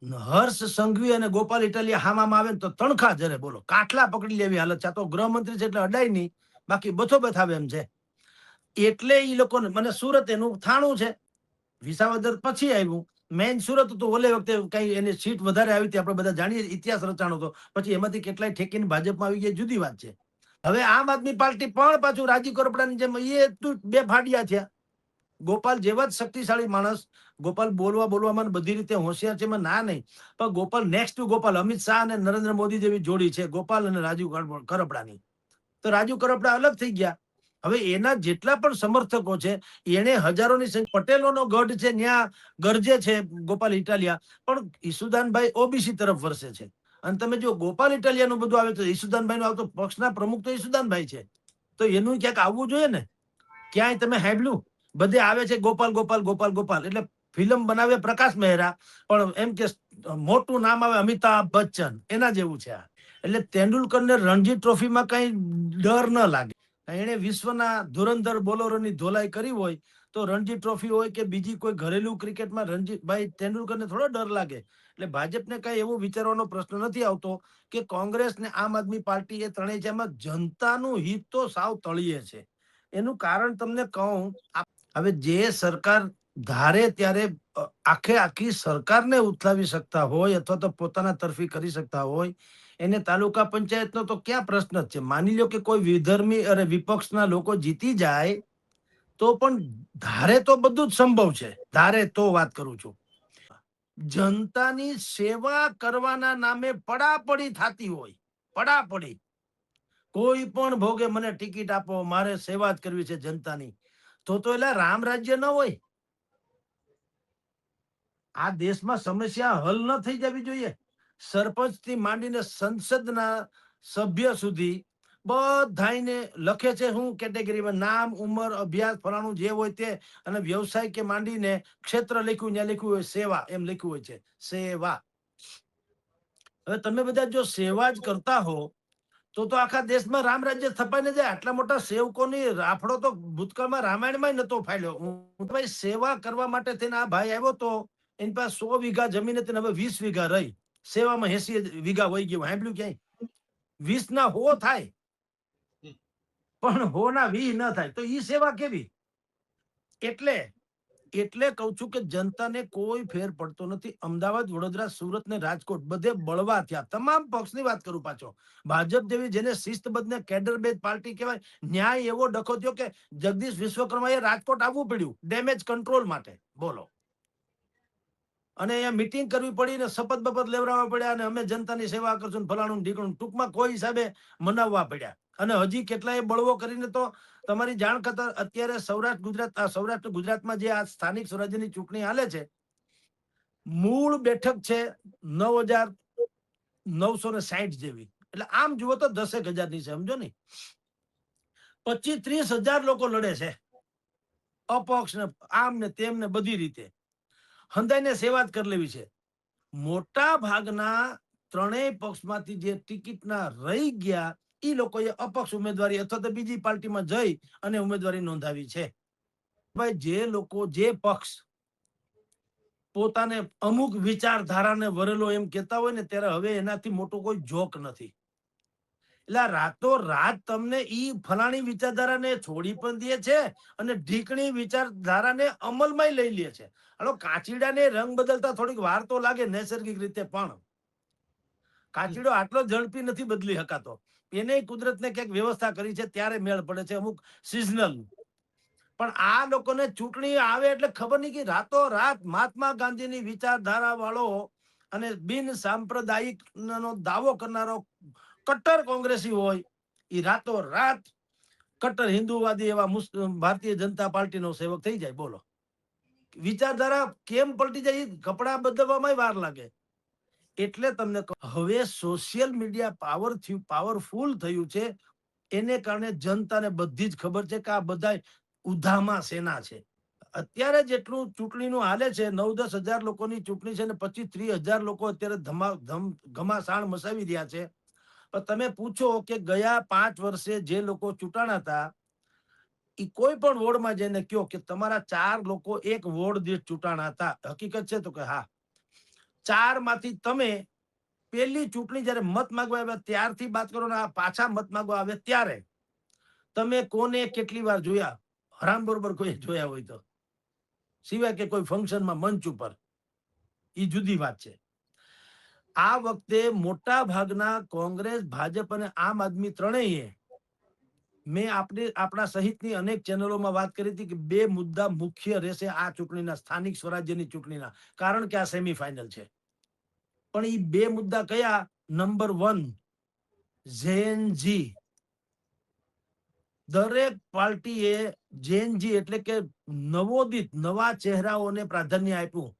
હર્ષ સંઘવી અને ગોપાલ ઇટાલિયા હામામાં આવે ને તો તણખા જરે બોલો, કાટલા પકડી લેવી હાલત છે. આ તો ગૃહમંત્રી છે એટલે અડાય નહીં, બાકી બથો બથાવે એમ છે. એટલે એ લોકોને, મને સુરત એનું થાણું છે, વિસાવદર પછી આવ્યું, મેઇન સુરત હતું. ઓલે વખતે કઈ એની સીટ વધારે આવી હતી, આપણે બધા જાણીએ, ઇતિહાસ રચાણો હતો. પછી એમાંથી કેટલાય ઠેકીને ભાજપમાં આવી ગયા, જુદી વાત છે. હવે આમ આદમી પાર્ટી પણ પાછું રાજી કરપડાની જેમ એ બે ફાડિયા થયા. ગોપાલ જેવા જ શક્તિશાળી માણસ, ગોપાલ બોલવામાં બધી રીતે હોશિયાર છે, એમાં ના નહીં, પણ ગોપાલ નેક્સ્ટ ટુ ગોપાલ, અમિત શાહ અને નરેન્દ્ર મોદી જેવી જોડી છે ગોપાલ અને રાજુ કરપડાની. તો રાજુ કરપડા અલગ થઈ ગયા. હવે એના જેટલા પણ સમર્થકો છે, એને હજારોની સંખ્યા, પટેલોનો ગઢ છે, ત્યાં ગરજે છે ગોપાલ ઇટાલિયા, પણ ઈસુદાનભાઈ ઓબીસી તરફ વરસે છે. અને તમે જો ગોપાલ ઇટાલિયાનું બધું આવે તો ઈસુદાનભાઈ નું આવતો, પક્ષના પ્રમુખ તો ઈસુદાનભાઈ છે, તો એનું ક્યાંક આવવું જોઈએ ને. ક્યાંય તમે હાંભળ્યું? બધે આવે છે ગોપાલ ગોપાલ ગોપાલ ગોપાલ. એટલે ફિલ્મ બનાવે પ્રકાશ મહેરા, પણ એમ કે મોટું નામ આવે અમિતાભ બચ્ચન, એના જેવું છે આ. એટલે તેંડુલકરને રણજી ટ્રોફીમાં કઈ ડર ન લાગે. એને વિશ્વના ધુરંધર બોલરોની ધોલાઈ કરી હોય તો રણજી ટ્રોફી હોય કે બીજી કોઈ ઘરેલું ક્રિકેટમાં રણજીતભાઈ તેંડુલકરને થોડો ડર લાગે. એટલે ભાજપને કઈ એવું વિચારવાનો પ્રશ્ન નથી આવતો કે કોંગ્રેસ ને આમ આદમી પાર્ટી એ ત્રણેય છે, એમાં જનતાનું હિત તો સાવ તળિયે છે. એનું કારણ તમને કહું, હવે જે સરકાર ધારે ત્યારે આખી સરકારને ઉથલાવી શકતા હોય અથવા તો પોતાના તરફી કરી શકતા હોય, એને તાલુકા પંચાયતનો તો ક્યાં પ્રશ્ન જ છે. માની લો કે કોઈ વિધર્મી અને વિપક્ષના લોકો જીતી જાય તો પણ ધારે તો બધું જ સંભવ છે, ધારે તો વાત કરું છું. જનતાની સેવા કરવાના નામે પડાપડી થતી હોય, પડાપડી, કોઈ પણ ભોગે મને ટિકિટ આપો, મારે સેવા જ કરવી છે જનતાની, તો એટલે રામ રાજ્ય ન હોય. આ દેશમાં સમસ્યા હલ ન થઈ જવી જોઈએ. સરપંચ થી માંડીને સંસદના સભ્ય સુધી બધાને લખે છે હું કેટેગરીમાં, નામ, ઉંમર, અભ્યાસ, ફલાણું જે હોય તે, અને વ્યવસાય કે માંડીને ક્ષેત્ર લખ્યું, ત્યાં લખ્યું હોય સેવા, એમ લખ્યું હોય છે સેવા. હવે તમે બધા જો સેવા જ કરતા હો તો આખા દેશમાં રામ રાજ્ય થપાઈ ને જાય. આટલા મોટા સેવકોની રાફડો તો ભૂતકાળમાં રામાયણમાં નતો ફાલ્યો. હું ભાઈ સેવા કરવા માટે થઈને આ ભાઈ આવ્યો તો એની પાસે 100 વીઘા જમીન હતી, હવે 20 વીઘા રહી, સેવામાં 80 વીઘા વહી ગયું. સાંભળ્યું ક્યાંય? 20 ના 100 થાય પણ 100 ના 20 ન થાય, તો ઈ સેવા કેવી? એટલે કહું છું કે જનતાને કોઈ ફેર પડતો નથી. અમદાવાદ, વડોદરા, સુરત ને રાજકોટ બધે બળવા થયા. તમામ પક્ષની વાત કરું પાછો. ભાજપ જેવી જેને શિસ્તબદ્ધ ને કેડરબેઝ પાર્ટી કહેવાય, ન્યાય એવો ડખો થયો કે જગદીશ વિશ્વકર્માએ રાજકોટ આવવું પડ્યું ડેમેજ કંટ્રોલ માટે, બોલો. અને અહીંયા મીટિંગ કરવી પડી ને શપથ બપથ લેવડાવવા પડ્યા, અને અમે જનતાની સેવા કરશું ફલાણું ઢીકણું, ટૂંકમાં કોઈ હિસાબે મનાવવા પડ્યા. અને હજી કેટલાય બળવો કરીને તો તમારી જાણ કરતા અત્યારે સૌરાષ્ટ્ર ગુજરાતમાં જે આ સ્થાનિક સ્વરાજ્યની ચૂંટણી હાલે છે, મૂળ બેઠક છે 9,960 જેવી. એટલે આમ જુઓ તો 10,000 ની છે, સમજો ને. 25-30 હજાર લોકો લડે છે, અપક્ષ ને આમ ને તેમ ને બધી રીતે. હંધાઈને સેવા જ કરી લેવી છે. મોટા ભાગના ત્રણેય પક્ષમાંથી જે ટિકિટના રહી ગયા એ લોકોએ અપક્ષ ઉમેદવારી અથવા તો બીજી પાર્ટીમાં જઈ અને ઉમેદવારી નોંધાવી છે. ભાઈ જે લોકો, જે પક્ષ પોતાને અમુક વિચારધારાને વરેલો એમ કેતા હોય ને, ત્યારે હવે એનાથી મોટો કોઈ જોક નથી. એટલે રાતો રાત તમને ઈ ફલાણી વિચારધારાને છોડી પણ દે છે અને ઢીકણી વિચારધારાને અમલમાં લઈ લે છે. હાલો, કાચીડાને રંગ બદલતા થોડીક વાર તો લાગે નૈસર્ગિક રીતે, પણ કાચીડો આટલો ઝડપી નથી બદલી શકાતો. એને કુદરતને ક્યાંક વ્યવસ્થા કરી છે, ત્યારે મેળ પડે છે, અમુક સિઝનલ. પણ આ લોકોને ચૂંટણી આવે એટલે ખબર નહીં કે રાતો રાત મહાત્મા ગાંધીની વિચારધારા વાળો અને બિન સાંપ્રદાયિક નો દાવો કરનારો કટ્ટર કોંગ્રેસી હોય, એ રાતો રાત કટ્ટર હિન્દુવાદી એવા ભારતીય જનતા પાર્ટીનો સેવક થઈ જાય, બોલો. વિચારધારા કેમ પલટી જાય, કપડા બદલવામાં વાર લાગે. એટલે તમને હવે સોશિયલ મીડિયા પાવરફુલ થયું છે, એને કારણે જનતાને બધી જ ખબર છે કે આ બધા ઉધામા સેના છે. અત્યારે જેટલું ચૂંટણીનું હાલે છે, 9-10 હજાર લોકોની ચૂંટણી છે ને 25-30 હજાર લોકો અત્યારે ઘમાસાણ મચાવી રહ્યા છે. પણ તમે પૂછો કે ગયા 5 વર્ષે જે લોકો ચૂંટાણા હતા, એ કોઈ પણ વોર્ડમાં જઈને કયો કે તમારા 4 લોકો એક વોર્ડ દીઠ ચૂંટાણા હતા, હકીકત છે? તો કે હા. 4 માંથી તમે પેલી ચૂંટણી જયારે મત માંગવા આવ્યા ત્યારથી વાત કરો ને આ પાછા મત માંગવા આવે ત્યારે તમે કોને કેટલી વાર જોયા? હરામ બરોબર કોઈ જોયા હોય તો, સિવાય કે કોઈ ફંક્શનમાં મંચ ઉપર, એ જુદી વાત છે. આ વખતે મોટા ભાગના કોંગ્રેસ, ભાજપ અને આમ આદમી ત્રણેય, મેં આપણા સહિતની અનેક ચેનલોમાં વાત કરી હતી કે 2 મુદ્દા મુખ્ય રહેશે આ ચૂંટણીના, સ્થાનિક સ્વરાજ્યની ચૂંટણીના, કારણ કે આ સેમીફાઇનલ છે. પણ એ 2 મુદ્દા કયા? નંબર 1, જેએનજી. દરેક પાર્ટીએ જેએનજી એટલે કે નવોદિત નવા ચહેરાઓને પ્રાધાન્ય આપ્યું.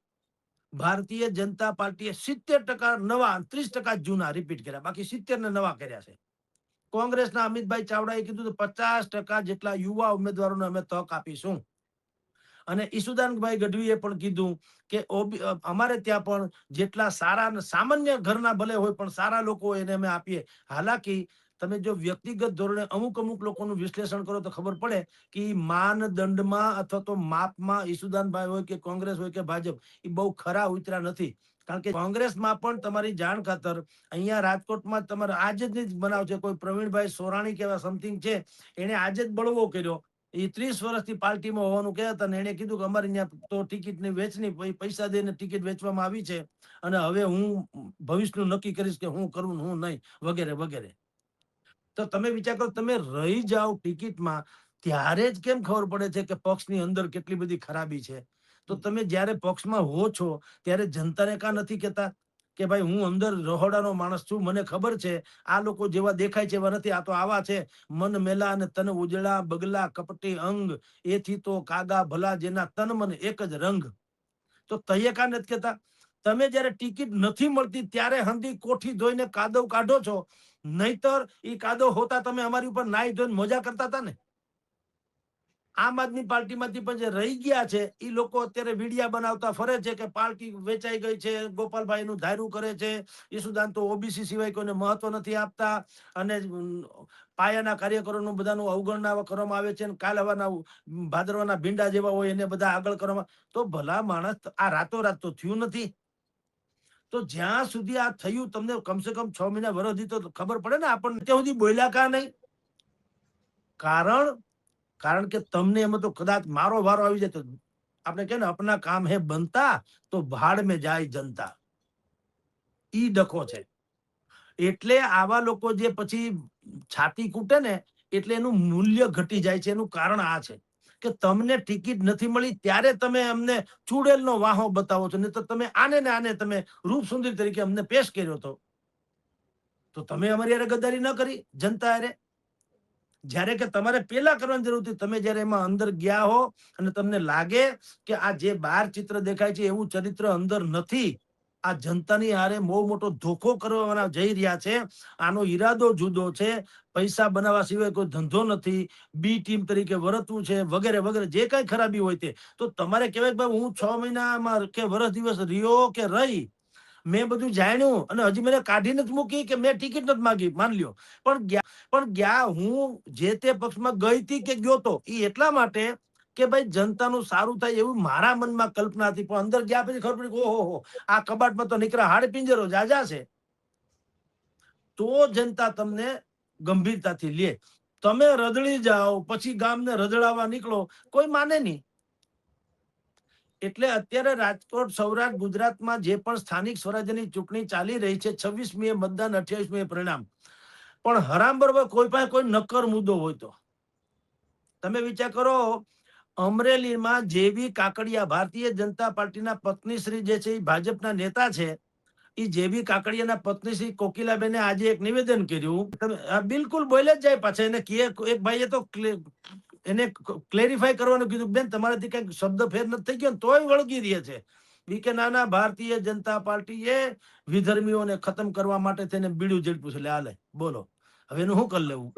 ભારતીય જનતા પાર્ટીએ 70% નવા, 30% જૂના રિપીટ કર્યા, બાકી 70 ને નવા કર્યા છે. કોંગ્રેસના અમિતભાઈ ચાવડાએ કીધું 50% જેટલા યુવા ઉમેદવારોને અમે તક આપીશું. અને ઈસુદાનભાઈ ગઢવીએ પણ કીધું કે અમારે ત્યાં પણ જેટલા સારા સામાન્ય ઘરના ભલે હોય પણ સારા લોકો એને અમે આપીએ. હાલાકી તમે જો વ્યક્તિગત ધોરણે અમુક લોકોનું વિશ્લેષણ કરો તો ખબર પડે કે માનદંડમાં અથવા તો માપમાં ઈસુદાનભાઈ હોય કે કોંગ્રેસ હોય કે ભાજપ, એ બહુ ખરા ઉતર્યા નથી. કારણ કે કોંગ્રેસમાં પણ તમારી જાણ ખાતર અહીંયા રાજકોટમાં તમારે આજે જ બનાવ છે, કોઈ પ્રવીણભાઈ સોરાણી કેવા સમથિંગ છે, એને આજે જ બળવો કર્યો. એ 30 વર્ષથી પાર્ટીમાં હોવાનું કહેતા અને એને કીધું કે અમારે અહીંયા તો ટિકિટની વેચણી, પૈસા દઈને ટિકિટ વેચવામાં આવી છે અને હવે હું ભવિષ્યનું નક્કી કરીશ કે હું કરું ને હું નહીં, વગેરે વગેરે. તો તમે વિચાર કરો, તમે રહી જાઓ ટિકિટમાં ત્યારે જ કેમ ખબર પડે છે કે પક્ષની અંદર કેટલી બધી ખરાબી છે? તો તમે જ્યારે પક્ષમાં હો છો ત્યારે જનતાને કાં નથી કહેતા કે ભાઈ હું અંદર રહોડાનો માણસ છું, મને ખબર છે આ લોકો જેવા દેખાય છે એવા નથી, આ તો આવા છે, મન મેલા અને તન ઉજળા, બગલા કપટી અંગ, એથી તો કાગા ભલા જેના તન મન એક જ રંગ. તો તઈએ કાં નથી કહેતા? તમે જ્યારે ટિકિટ નથી મળતી ત્યારે હંધી કોઠી ધોઈને કાદવ કાઢો છો, નહીતર એ કાદવ હોતા તમે અમારી ઉપર નાઈ ધોઈને મજા કરતા હતા ને. આમ આદમી પાર્ટીમાંથી પણ જે રહી ગયા છે એ લોકો અત્યારે વિડિયા બનાવતા ફરે છે કે પાર્ટી વેચાઈ ગઈ છે, ગોપાલભાઈ નું ધાર્યું કરે છે, ઈસુદાન તો ઓબીસી સિવાય કોઈને મહત્વ નથી આપતા અને પાયાના કાર્યકરોનું બધાનું અવગણના કરવામાં આવે છે. કાલ હવાના ભાદરવાના ભીંડા જેવા હોય એને બધા આગળ કરવામાં. તો ભલા માણસ, આ રાતોરાત તો થયું નથી. તો જ્યાં સુધી આ થયું, તમને કમસે કમ 6 મહિના વરસ તો ખબર પડે ને આપણને. ત્યાં સુધી બોલ્યા કા નહીં? કારણ કે તમને એમાં તો કદાચ મારો વારો આવી જાય તો આપણે કે ને અપના કામ હે બનતા તો ભાડ મેં જાય જનતા. ઈ ડખો છે. એટલે આવા લોકો જે પછી છાતી કૂટે ને એટલે એનું મૂલ્ય ઘટી જાય છે. એનું કારણ આ છે કે તમને ટિકિટ નથી મળી ત્યારે તમે અમને ચૂડેલનો વાહો બતાવો છો, ને તો તમે આને ને આને તમે રૂપસુંદરી તરીકે અમને પેશ કર્યો હતો. તો તમે અમારી યારે ગદ્દારી ન કરી જનતા યારે? જ્યારે કે તમારે પેલા કરવાની જરૂર હતી. તમે જયારે એમાં અંદર ગયા હો અને તમને લાગે કે આ જે બહાર ચિત્ર દેખાય છે એવું ચરિત્ર અંદર નથી, આ જનતાની હારે બહુ મોટો ધોખો કરવાના જઈ રહ્યા છે, આનો ઈરાદો જુદો છે, પૈસા બનાવવા સિવાય કોઈ ધંધો નથી, બી ટીમ તરીકે વર્તવું છે, વગેરે વગેરે જે કઈ ખરાબી હોય તે. તો તમારે કહેવાય કે ભાઈ હું 6 મહિનામાં કે વર્ષ દિવસ રહ્યો કે રહી, મેં બધું જાણ્યું અને હજી મને કાઢી નથી મૂકી કે મેં ટિકિટ નથી માંગી, માન લ્યો, પણ ગયા હું જે તે પક્ષમાં ગઈ હતી કે ગયો તો એ એટલા માટે કે ભાઈ જનતાનું સારું થાય એવું મારા મનમાં કલ્પના હતી. પણ અંદર ગયા પછી ખબર પડી ઓહો, આ કબાટમાં તો નીકળ્યા હાડ પિંજરો જાજા છે. તો જનતા તમને ગંભીરતાથી લે. તમે રદડી જાઓ પછી ગામને રદડાવા નીકળો, કોઈ માને નહીં. એટલે અત્યારે રાજકોટ, સૌરાષ્ટ્ર ગુજરાતમાં જે પણ સ્થાનિક સ્વરાજ્યની ચૂંટણી ચાલી રહી છે, 26મીએ મતદાન, 28મીએ પરિણામ. પણ હરામ બરોબર કોઈ પાસે કોઈ નક્કર મુદ્દો હોય તો તમે વિચાર કરો, અમરેલીમાં જેવી કાકડિયા, ભારતીય જનતા પાર્ટીના પત્ની શ્રી જે છે એ ભાજપના નેતા છે, એ જેવી કાકડિયાના પત્ની શ્રી કોકિલાબેને આજે એક નિવેદન કર્યું. બિલકુલ બોલે જ જાય પાછા. એને એક ભાઈએ તો એને ક્લેરિફાય કરવાનું કીધું, બેન તમારાથી કઈક શબ્દ ફેર નથી થઈ ગયો, તોય વળગી રહે છે. કે નાના, ભારતીય જનતા પાર્ટી એ વિધર્મીઓને ખતમ કરવા માટે તેને બીડું ઝડપ્યું છે. હાલે બોલો હવે એનું શું કરી લેવું?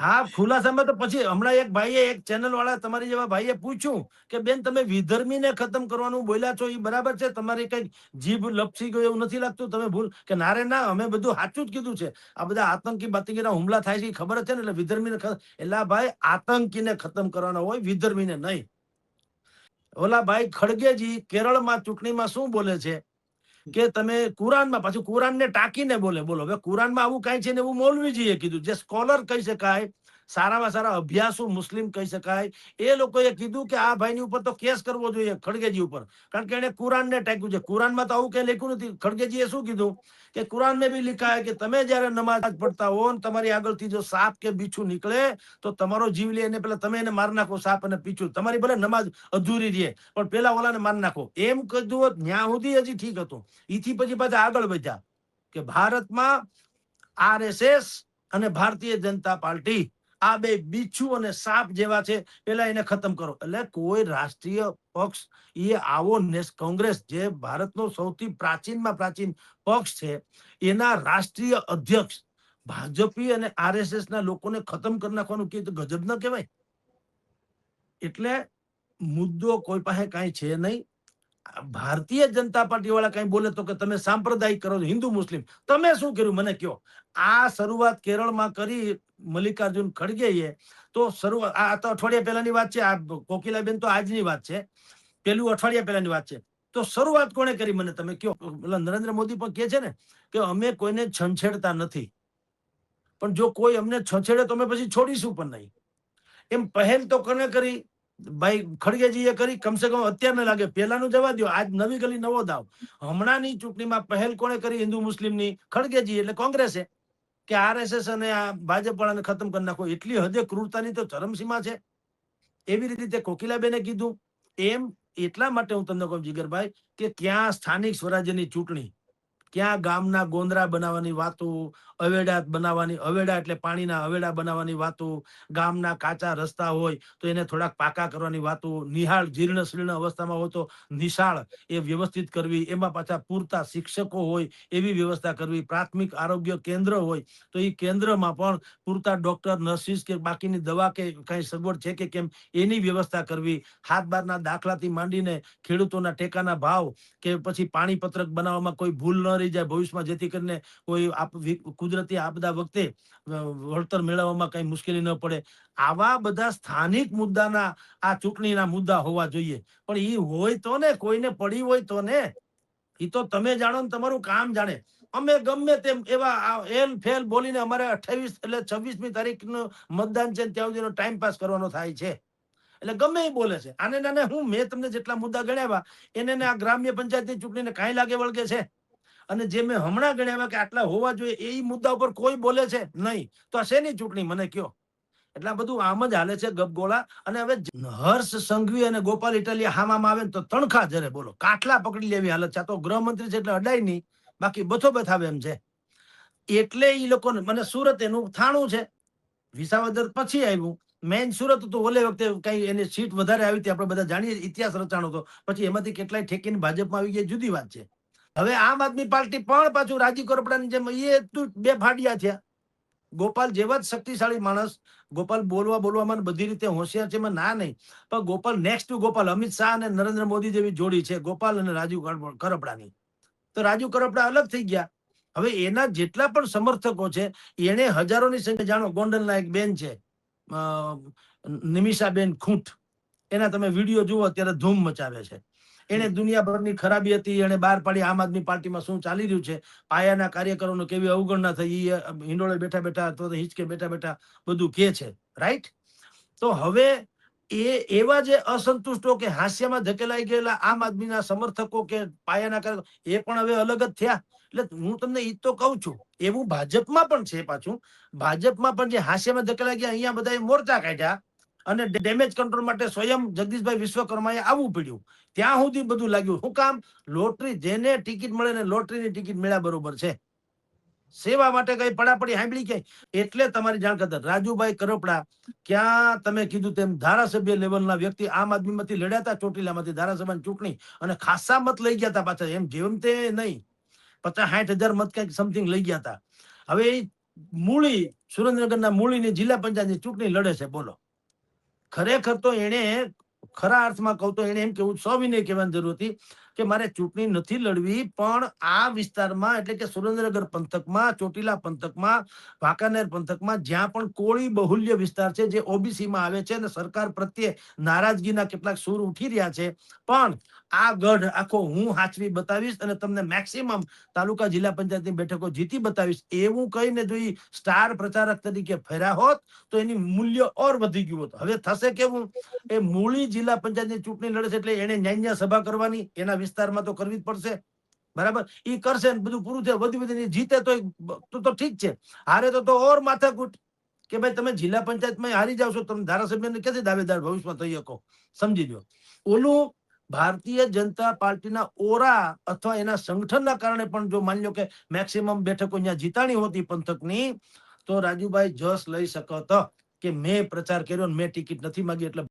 હા, ખુલાસામાં તો પછી હમણાં એક ભાઈએ, એક ચેનલ વાળા તમારી જેવા ભાઈએ પૂછ્યું કે બેન તમે વિધર્મીને ખતમ કરવાનું બોલ્યા છો, એ બરાબર છે? તમારી કઈ જીભ લપસી ગયો એવું નથી લાગતું? તમે ભૂલ કે નારે ના, અમે બધું સાચું જ કીધું છે. આ બધા આતંકી બાતંકીના હુમલા થાય છે ખબર જ છે ને, એટલે વિધર્મીને એટલે ભાઈ આતંકીને ખતમ કરવાના હોય, વિધર્મીને નહીં. ઓલા ભાઈ ખડગેજી કેરળમાં ચૂંટણીમાં શું બોલે છે કે તમે કુરાનમાં પાછું કુરાનને ટાંકીને બોલે. બોલો, હવે કુરાનમાં આવું કાંઈ છે ને એવું મૌલવીજીએ કીધું, જે સ્કોલર કહી શકાય, સારામાં સારા અભ્યાસુ મુસ્લિમ કહી શકાય, એ લોકોએ કીધું કે આ ભાઈની ઉપર તો કેસ કરવો જોઈએ, ખડગેજી ઉપર, કારણ કે એને કુરાનને ટાંક્યું છે. કુરાનમાં તો આવું કઈ લખ્યું નથી. ખડગેજીએ શું કીધું કે કુરાન में भी लिखा है कि તમે જયારે નમાઝ પડતા હો ને તમારી આગળથી જો સાપ કે બીછું નીકળે તો તમારો જીવ લે, એને પેલા તમે એને માર નાખો, સાપ અને પીછું. તમારી ભલે નમાઝ અધૂરી રહે પણ પેલા ઓલાને માર નાખો, એમ કીધું હોત ત્યાં સુધી હજી ઠીક હતું. ઈથી પછી પાછા આગળ વધ્યા કે ભારતમાં આરએસએસ અને ભારતીય જનતા પાર્ટી આ બે બીછું અને સાપ જેવા છે, પેલા એને ખતમ કરો. એટલે કોઈ રાષ્ટ્રીય પક્ષ એ આવો કોંગ્રેસ જે ભારતનો સૌથી પ્રાચીનમાં પ્રાચીન પક્ષ છે, એના રાષ્ટ્રીય અધ્યક્ષ ભાજપી અને આરએસએસ ના લોકોને ખતમ કરી નાખવાનું કે ગજબ ન કહેવાય. એટલે મુદ્દો કોઈ પાસે કાંઈ છે નહીં. ભારતીય જનતા પાર્ટી વાળા કઈ બોલે તો કે તમે સાંપ્રદાયિક કરો છો, હિન્દુ મુસ્લિમ. તમે શું કર્યું મને કયો? આ શરૂઆત કેરળમાં કરી મલ્લિકાર્જુન ખડગેએ. તો શરૂઆત આ તો અઠવાડિયા પહેલાની વાત છે. આ કોકિલાબેન તો આજની વાત છે, પેલું અઠવાડિયા પહેલાની વાત છે. તો શરૂઆત કોણે કરી મને તમે કયો? નરેન્દ્ર મોદી પણ કહે છે ને કે અમે કોઈને છંછેડતા નથી, પણ જો કોઈ અમને છંછેડે તો અમે પછી છોડીશું પણ નહીં. એમ પહેલ તો કોને કરી? ભાઈ ખડગેજીએ કરી. કમસે કમ અત્યારને લાગે, પેલાનું જવા દો, આજ નવી ગલી નવો દાવ. હમણાંની ચૂંટણીમાં પહેલ કોણે કરી હિન્દુ મુસ્લિમની? ખડગેજી એટલે કોંગ્રેસે, કે આરએસએસ અને આ ભાજપ વાળાને ખતમ કરી નાખો. એટલી હદે ક્રૂરતાની તો ચરમસીમા છે. એવી રીતે કોકિલાબેને કીધું એમ. એટલા માટે હું તમને કહું જીગરભાઈ કે ક્યાં સ્થાનિક સ્વરાજ્યની ચૂંટણી, ક્યાં ગામના ગોંદરા બનાવવાની વાતો, અવેડા બનાવવાની, અવેડા એટલે પાણીના અવેડા બનાવવાની વાતો, ગામના કાચા રસ્તા હોય તો એને થોડાક પાકા કરવાની વાતો, નિહાળ જીર્ણ શીર્ણ અવસ્થામાં હોય તો નિશાળ એ વ્યવસ્થિત કરવી, એમાં પાછા પૂરતા શિક્ષકો હોય એવી વ્યવસ્થા કરવી, પ્રાથમિક આરોગ્ય કેન્દ્ર હોય તો એ કેન્દ્રમાં પણ પૂરતા ડોક્ટર, નર્સિસ કે બાકીની દવા કે કઈ સગવડ છે કે કેમ એની વ્યવસ્થા કરવી, હાથબારના દાખલાથી માંડીને ખેડૂતોના ટેકાના ભાવ કે પછી પાણી પત્રક બનાવવામાં કોઈ ભૂલ ન રહી જાય ભવિષ્યમાં, જેથી કરીને કોઈ કુદરતી આપદા વખતે વળતર મેળવવામાં કઈ મુશ્કેલી ન પડે. આવા બધા સ્થાનિક મુદ્દાના આ ચૂંટણીના મુદ્દા હોવા જોઈએ. પણ એ હોય તો ને, કોઈને પડી હોય તો ને, એ તો તમે જાણો ને તમારું કામ જાણે. અમે ગમે તેમ એવા એલ ફેલ બોલીને અમારે 28 એટલે 26મી તારીખનું મતદાન છે ત્યાં સુધીનો ટાઈમ પાસ કરવાનો થાય છે. એટલે ગમે એ બોલે છે. આને નાને હું મેં તમને જેટલા મુદ્દા ગણાવ્યા એને આ ગ્રામ્ય પંચાયતની ચૂંટણીને કાંઈ લાગે વળગે છે? અને જે મેં હમણાં ગણાવ્યા કે આટલા હોવા જોઈએ એ મુદ્દા ઉપર કોઈ બોલે છે નહીં, તો આ શેની ચૂંટણી મને કયો? એટલે આ બધું આમ જ હાલે છે ગપગોળા. અને હવે હર્ષ સંઘવી અને ગોપાલ ઇટાલિયા હામામાં આવે તો તણખા જરે. બોલો, કાટલા પકડી લેવી હાલત છે. આ તો ગૃહમંત્રી છે એટલે અડાય નહીં, બાકી બથો બથાવે એમ છે. એટલે એ લોકોને મને સુરત એનું થાણું છે, વિસાવદર પછી આવ્યું. મેઇન સુરત હતું. ઓલે વખતે કઈ એની સીટ વધારે આવી હતી, આપણે બધા જાણીએ, ઇતિહાસ રચાણો હતો. પછી એમાંથી કેટલાય ઠેકીને ભાજપમાં આવી ગયા, જુદી વાત છે. હવે આમ આદમી પાર્ટી પણ પાછું રાજીવ કરપડાની જેમ એ બે ફાડિયા થયા. ગોપાલ જેવા જ શક્તિશાળી માણસ, ગોપાલ બોલવામાં બધી રીતે હોશિયાર છે, ના નહીં, પણ ગોપાલ નેક્સ્ટ ટુ ગોપાલ, અમિત શાહ અને નરેન્દ્ર મોદી જેવી જોડી છે ગોપાલ અને રાજીવ કરપડાની. તો રાજીવ કરપડા અલગ થઈ ગયા. હવે એના જેટલા પણ સમર્થકો છે એને હજારોની સંખ્યા, જાણો ગોંડલના એક બેન છે નિમિષાબેન ખૂંટ, એના તમે વિડીયો જુઓ, અત્યારે ધૂમ મચાવે છે. એને દુનિયાભરની ખરાબી હતી, એને બહાર પાડી આમ આદમી પાર્ટીમાં શું ચાલી રહ્યું છે, પાયાના કાર્યકરોનો કેવી અવગણના થઈ, હિંડોળે બેઠા બેઠા અથવા હિંચકે બેઠા બેઠા બધું કે છે, રાઈટ? તો હવે એવા જે અસંતુષ્ટો કે હાસ્યમાં ધકેલાઈ ગયેલા આમ આદમીના સમર્થકો કે પાયાના કાર્યકરો, એ પણ હવે અલગ જ થયા. એટલે હું તમને ઈ તો કહું છું, એવું ભાજપમાં પણ છે. પાછું ભાજપમાં પણ જે હાસ્યમાં ધકેલાઈ ગયા, અહીંયા બધા મોરચા કાઢ્યા અને ડેમેજ કંટ્રોલ માટે સ્વયં જગદીશભાઈ વિશ્વકર્માએ આવવું પડ્યું. ત્યાં સુધી બધું લાગ્યું. શું કામ? લોટરી, જેને ટિકિટ મળે ને લોટરીની ટિકિટ મળ્યા બરોબર છે. સેવા માટે કઈ પડાપડી સાંભળી કે? એટલે તમારી જાણ કરતા રાજુભાઈ કરપડા, ક્યાં તમે કીધું તેમ ધારાસભ્ય લેવલના વ્યક્તિ, આમ આદમીમાંથી લડ્યા હતા ચોટીલામાંથી ધારાસભાની ચૂંટણી અને ખાસા મત લઈ ગયા હતા પાછા. એમ જેમ તે નહીં, 50-60 હજાર મત કઈક સમથિંગ લઈ ગયા હતા. હવે મૂળી, સુરેન્દ્રનગરના મૂળીની જિલ્લા પંચાયતની ચૂંટણી લડે છે. બોલો, ખરેખર તો એને ખરા અર્થમાં કહું તો એને એમ કેવું સવિનય કહેવાની જરૂર હતી કે મારે ચૂંટણી નથી લડવી, પણ આ વિસ્તારમાં એટલે કે સુરેન્દ્રનગર પંથકમાં, ચોટીલા પંથકમાં, વાંકાનેર પંથકમાં જ્યાં પણ કોળી બહુલ્ય વિસ્તાર છે, જે ઓબીસીમાં આવે છે અને સરકાર પ્રત્યે નારાજગીના કેટલાક સૂર ઉઠી રહ્યા છે, પણ આ ગઢ આખો હું હાચવી બતાવીશ અને તમને મેક્સિમમ તાલુકા જિલ્લા પંચાયતની બેઠકો જીતી બતાવીશ એવું કહીને જો ઈ સ્ટાર પ્રચારક તરીકે ફર્યા હોત તો એની મૂલ્ય ઓર વધી ગયું હોત. હવે થશે કેવું, એ મૂળી જિલ્લા પંચાયતની ચૂંટણી લડે છે એટલે એને ન્યાય સભા કરવાની, એના વિસ્તારમાં તો કરવી જ પડશે. બરાબર, ઈ કરશે ને બધું પૂરું થાય, વધી જીતે તો ઠીક છે, હારે તો ઓર માથાકૂટ કે ભાઈ તમે જિલ્લા પંચાયતમાં હારી જાવ છો, તમે ધારાસભ્યને ક્યાંથી દાવેદાર ભવિષ્યમાં થઈ શકો, સમજી લો. ઓલું ભારતીય જનતા પાર્ટીના ઓરા અથવા એના સંગઠનના કારણે પણ જો માની લો કે મેક્સિમમ બેઠકો અહીંયા જીતાણી હોતી પંથકની, તો રાજુભાઈ જસ લઈ શકત કે મેં પ્રચાર કર્યો, મેં ટિકિટ નથી માંગી એટલે